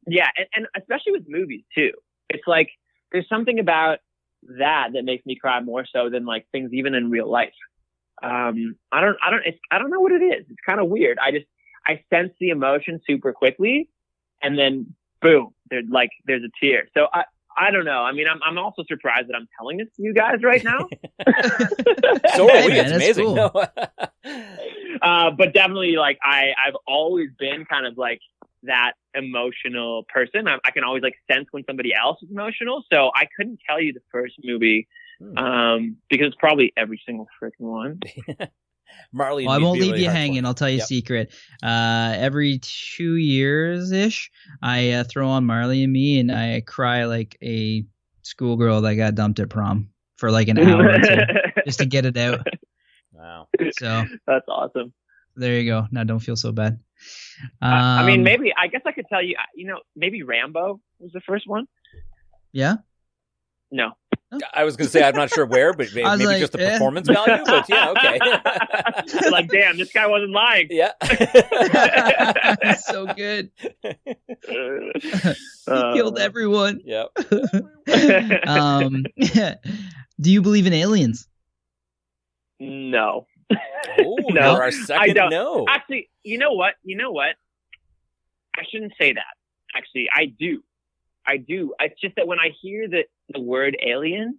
Yeah, and especially with movies too. It's like there's something about that makes me cry more so than like things even in real life. I don't know what it is. It's kind of weird. I sense the emotion super quickly, and then boom, there's a tear. So I don't know. I mean, I'm also surprised that I'm telling this to you guys right now. So are we. Man, It's amazing. cool. No. But definitely, like I've always been kind of like that emotional person. I can always like sense when somebody else is emotional. So I couldn't tell you the first movie because it's probably every single freaking one. Marley. Well, I won't leave really you hard hanging. for. I'll tell you a secret. Every 2 years-ish, I throw on Marley and Me, and I cry like a schoolgirl that got dumped at prom for like an hour or two just to get it out. Wow. So That's awesome. there you go. Now don't feel so bad. I mean, maybe I guess I could tell you. Maybe Rambo was the first one. Yeah. No. I was going to say I'm not sure where, but maybe like, just the performance value. But yeah, okay. Like, damn, this guy wasn't lying. Yeah. So good. He killed everyone. Yeah. Do you believe in aliens? No. Oh, No, our I second don't. no. Actually, you know what? I shouldn't say that. Actually, I do. It's just that when I hear the word alien,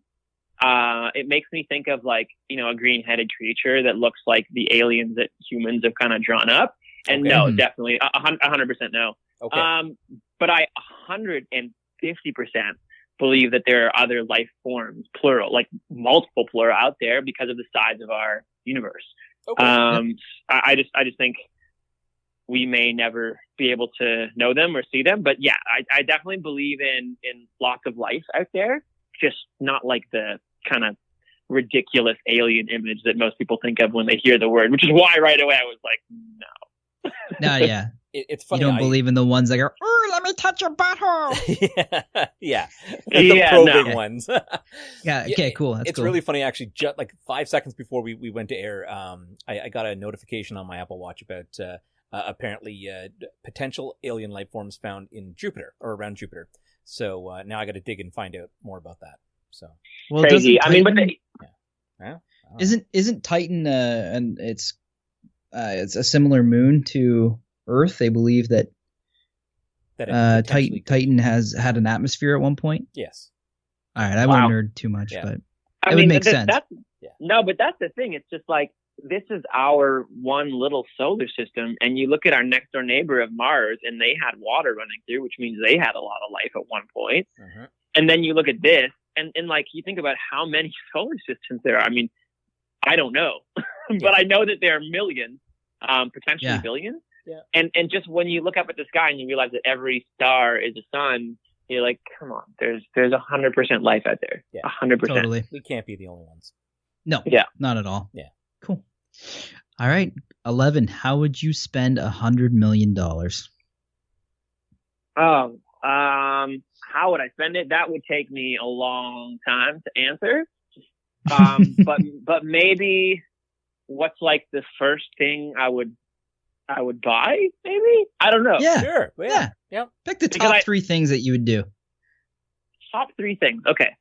it makes me think of like, a green-headed creature that looks like the aliens that humans have kind of drawn up. And Okay. no, definitely 100% no. Okay. But I 150% believe that there are other life forms, plural, like multiple plural out there because of the size of our universe. Okay. I just think we may never be able to know them or see them, but yeah, I definitely believe in lots of life out there, just not like the kind of ridiculous alien image that most people think of when they hear the word, which is why right away I was like, no. No, yeah. It's funny. You don't believe in the ones that go, "Oh, let me touch your butthole." Yeah. The probing ones. Yeah. Okay. Cool. That's it's cool. really funny, actually. Just like 5 seconds before we went to air, I got a notification on my Apple Watch about apparently potential alien life forms found in Jupiter or around Jupiter. So now I got to dig and find out more about that. So Well, crazy. I mean, but isn't Titan and it's a similar moon to Earth? They believe that it potentially Titan has had an atmosphere at one point. Yes. All right, I won't nerd too much, Yeah. but I it mean, would make sense. No, but that's the thing. It's just like, this is our one little solar system, and you look at our next door neighbor of Mars, and they had water running through, which means they had a lot of life at one point. Mm-hmm. And then you look at this, and like you think about how many solar systems there are. I mean, I don't know, but I know that there are millions, potentially billions. Yeah. And just when you look up at the sky and you realize that every star is a sun, you're like, come on, there's 100% life out there. Yeah. 100%. Totally. We can't be the only ones. No. Yeah. Not at all. Yeah. Cool. All right. 11. How would you spend $100 million? Oh, how would I spend it? That would take me a long time to answer. But maybe what's like the first thing I would buy? Maybe, I don't know. Yeah. Sure. Yeah. Yeah. Pick the top 3 things that you would do. Top 3 things. Okay.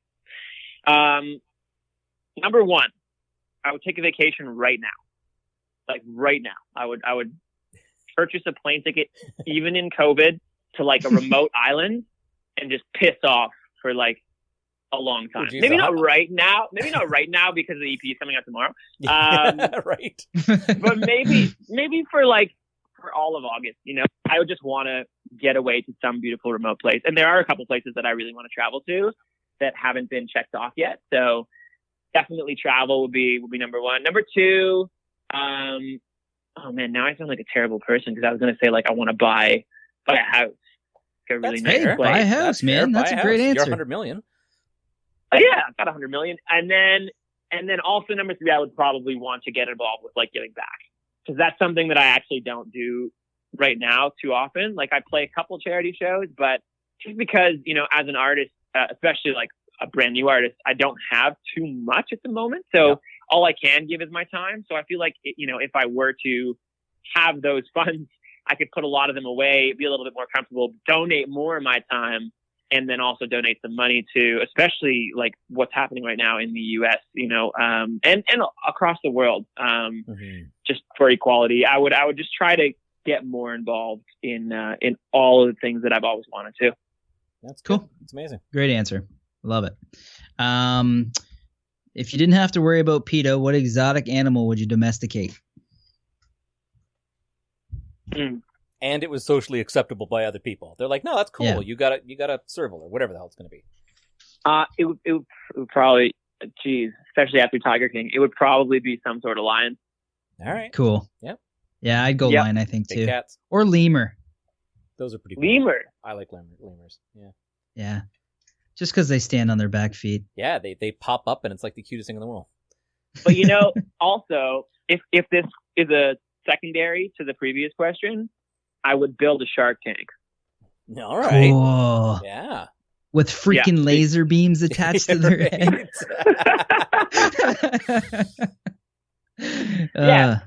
Number 1, I would take a vacation right now. Like right now, I would purchase a plane ticket, even in COVID, to like a remote island and just piss off for like a long time. Maybe not right now. Maybe not right now because the EP is coming out tomorrow. Right. But maybe for all of August, I would just want to get away to some beautiful remote place. And there are a couple places that I really want to travel to that haven't been checked off yet. So definitely travel would be number 1. Number 2, oh man, now I sound like a terrible person because I was going to say like I want to buy a house. Like a really nice place. Buy a house, man. That's a great answer. You're $100 million. Yeah, I've got $100 million. And then also number 3, I would probably want to get involved with like giving back, because that's something that I actually don't do right now too often. Like I play a couple charity shows, but just because, as an artist, especially like a brand new artist, I don't have too much at the moment. So all I can give is my time. So I feel like, if I were to have those funds, I could put a lot of them away, be a little bit more comfortable, donate more of my time, and then also donate some money to, especially like what's happening right now in the U.S., and across the world, just for equality. I would just try to get more involved in all of the things that I've always wanted to. That's cool. Good. It's amazing. Great answer. Love it. If you didn't have to worry about PETA, what exotic animal would you domesticate? And it was socially acceptable by other people. They're like, no, that's cool. Yeah. You got a serval or whatever the hell it's going to be. It would probably, especially after Tiger King, it would probably be some sort of lion. All right. Cool. Yep. Yeah, I'd go lion, I think, Big too. Cats. Or lemur. Those are pretty cool. Lemur. I like lemurs. Yeah. Yeah. Just because they stand on their back feet. Yeah, they pop up and it's like the cutest thing in the world. But also, if this is a secondary to the previous question, I would build a shark tank. All right. Cool. Yeah. With freaking laser beams attached to their head. Yeah.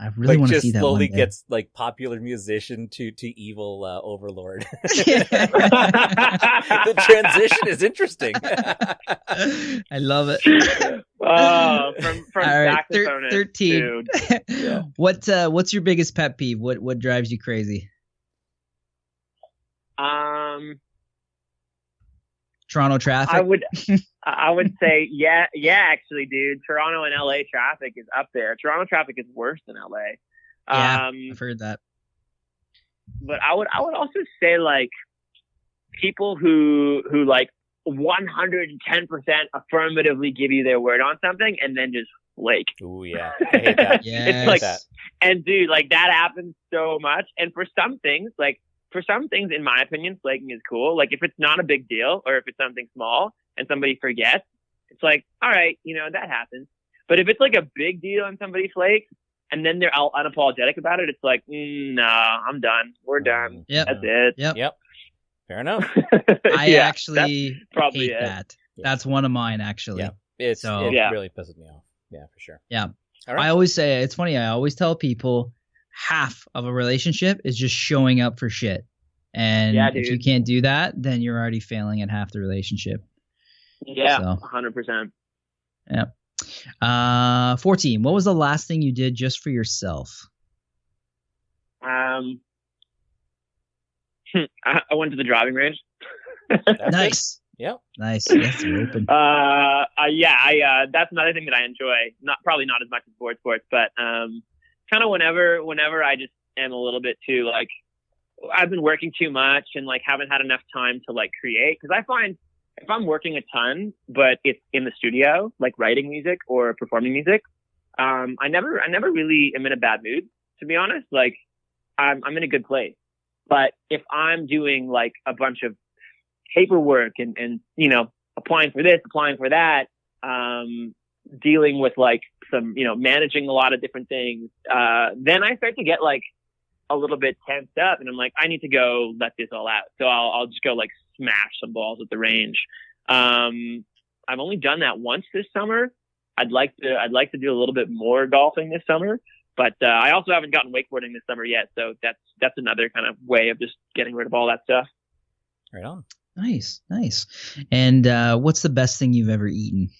I really want to see that one day. Slowly gets like popular musician to evil overlord. The transition is interesting. I love it. From saxophonist 13. Yeah. What's your biggest pet peeve? What drives you crazy? Toronto traffic. I would say actually, dude, Toronto and LA traffic is up there. Toronto traffic is worse than LA. Yeah, I've heard that. But I would also say like people who like 110% affirmatively give you their word on something and then just flake. Ooh, yeah. I hate that. Yeah. It's like and dude, like that happens so much. And for some things, in my opinion, flaking is cool. Like if it's not a big deal or if it's something small and somebody forgets, it's like, all right, that happens. But if it's like a big deal and somebody flakes and then they're all unapologetic about it, it's like, no, I'm done. We're done. Yep. That's it. Yep. Fair enough. I actually probably hate that. Yeah. That's one of mine, actually. Yeah. It really pisses me off. Yeah, for sure. Yeah. All right. I always say, it's funny, I always tell people half of a relationship is just showing up for shit. And if you can't do that, then you're already failing at half the relationship. Yeah, 100%. Yeah. 14. What was the last thing you did just for yourself? I went to the driving range. Nice. Yep. Nice. Yes, you're open. That's another thing that I enjoy. Probably not as much as board sports, but kind of whenever I just am a little bit too like I've been working too much and like haven't had enough time to like create. Because I find if I'm working a ton, but it's in the studio, like writing music or performing music, I never really am in a bad mood, to be honest. Like I'm in a good place. But if I'm doing like a bunch of paperwork and applying for this, applying for that, dealing with like some, managing a lot of different things, then I start to get like a little bit tensed up and I'm like, I need to go let this all out. So I'll just go like smash some balls at the range. I've only done that once this summer. I'd like to do a little bit more golfing this summer, but I also haven't gotten wakeboarding this summer yet. So that's another kind of way of just getting rid of all that stuff. Right on. Nice. And what's the best thing you've ever eaten?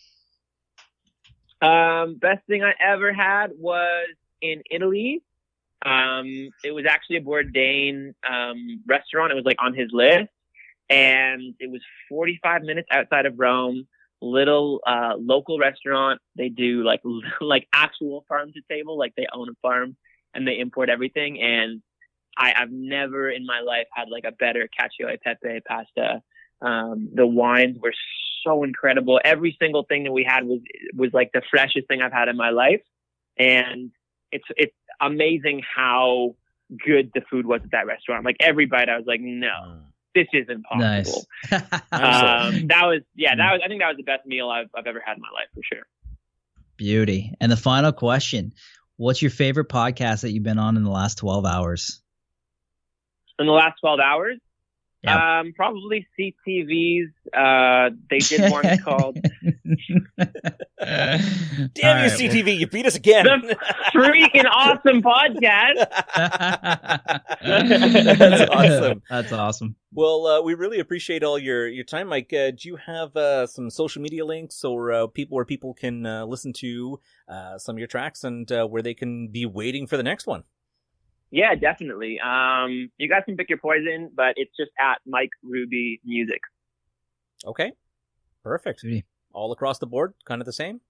Best thing I ever had was in Italy. It was actually a Bourdain restaurant. It was like on his list, and it was 45 minutes outside of Rome. Little local restaurant. They do like actual farm to table, like they own a farm and they import everything. And I've never in my life had like a better cacio e pepe pasta. The wines were so incredible. Every single thing that we had was like the freshest thing I've had in my life. And it's amazing how good the food was at that restaurant. Like every bite I was like, no, this isn't possible. Nice. I think that was the best meal I've ever had in my life for sure. Beauty. And the final question, what's your favorite podcast that you've been on in the last 12 hours? In the last 12 hours? Yep. Probably CTV's. They did one called. Damn you, CTV! You beat us again. The freaking awesome podcast. That's awesome. That's awesome. Well, we really appreciate all your time, Mike. Do you have some social media links or where people can listen to some of your tracks and where they can be waiting for the next one? Yeah, definitely. You guys can pick your poison, but it's just at Mike Ruby Music. Okay, perfect. Sweet. All across the board, kind of the same.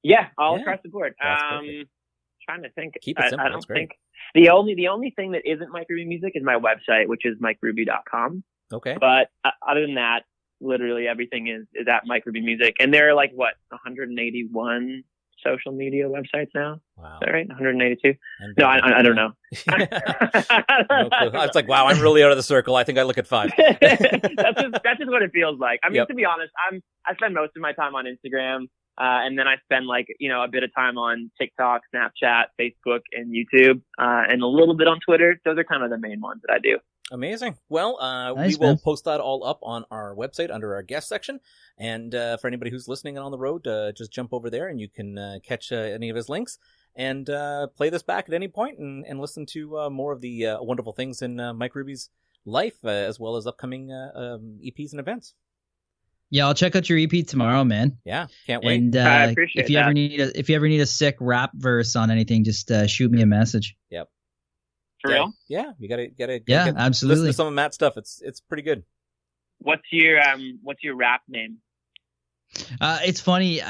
Yeah, all across the board. That's perfect. Trying to think. Keep it simple. I That's don't great. think the only thing that isn't Mike Ruby Music is my website, which is mikeruby.com. Okay. But other than that, literally everything is at Mike Ruby Music, and there are 181 social media websites now. Wow. Is that right? 182? No, I don't know. No clue. I was like, wow, I'm really out of the circle. I think I look at 5. That's just what it feels like. I mean, to be honest, I spend most of my time on Instagram, and then I spend a bit of time on TikTok, Snapchat, Facebook, and YouTube, and a little bit on Twitter. Those are kind of the main ones that I do. Amazing. Well, nice, we will man. post that all up on our website under our guest section. And for anybody who's listening and on the road, just jump over there and you can catch any of his links and play this back at any point and listen to more of the wonderful things in Mike Ruby's life, as well as upcoming EPs and events. Yeah, I'll check out your EP tomorrow, man. Yeah, can't wait. And I appreciate if you ever need a sick rap verse on anything, just shoot me a message. Yep. For real? Yeah, you gotta Yeah, absolutely. listen to some of Matt's stuff. It's pretty good. What's your rap name? It's funny.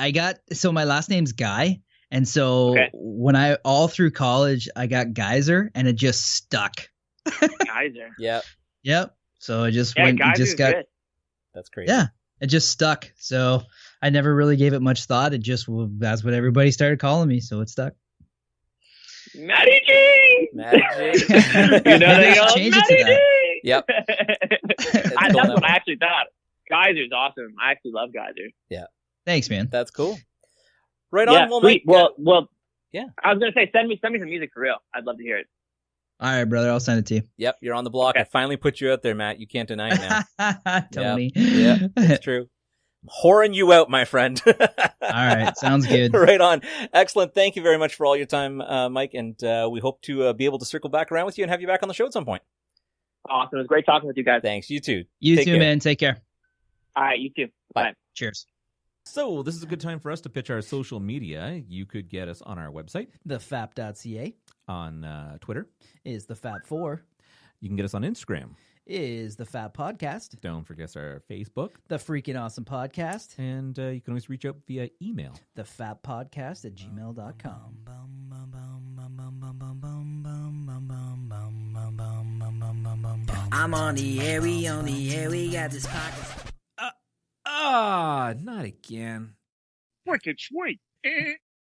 So my last name's Guy, and so when I all through college I got Geyser, and it just stuck. Geyser. Yep. So I just good. That's crazy. Yeah, it just stuck. So I never really gave it much thought. That's what everybody started calling me, so it stuck. Matty G. Matty G. They all change it Matty to that. G. Yep. That's what I actually thought. Geyser's awesome. I actually love Geyser. Yeah. Thanks, man. That's cool. Right on. Well, sweet. Mike, well. Yeah. I was gonna say, send me some music for real. I'd love to hear it. All right, brother. I'll send it to you. Yep, you're on the block. Okay. I finally put you out there, Matt. You can't deny it now. Tony. Yeah, it's true. I'm whoring you out, my friend. All right, sounds good. Right on. Excellent. Thank you very much for all your time, Mike, and we hope to be able to circle back around with you and have you back on the show at some point. Awesome. It was great talking with you guys. Thanks. You too. You Take too, care. man. Take care. All right, you too. Bye. Cheers. So this is a good time for us to pitch our social media. You could get us on our website, thefap.ca on Twitter. is the Fap4, You can get us on Instagram. is the Fap Podcast, Don't forget our Facebook. the Freaking Awesome Podcast, And you can always reach out via email. the Fap Podcast at gmail.com. I'm on the air, we got this podcast. Not again. Wicked sweet.